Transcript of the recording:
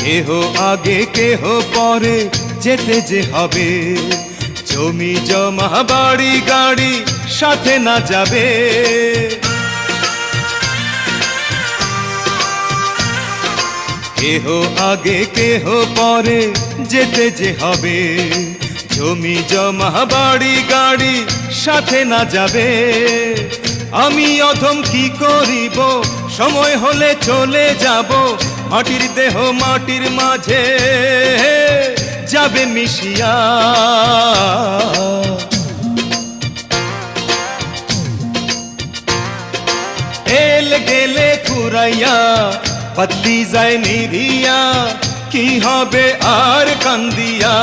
কেহ আগে কেহ পরে যেতে যে হবে, জমি জমা বাড়ি গাড়ি সাথে না যাবে। কেহ আগে কেহ পরে যেতে যে হবে, জমি জমা বাড়ি গাড়ি সাথে না যাবে। আমি অধম কি করিব, সময় হলে চলে যাব, মাটির দেহ মাটির মাঝে যাবে মিশিয়া। এল গেলে ফুরাইয়া পত্তি যায় নিভিয়া, কি হবে আর কান্দিয়া।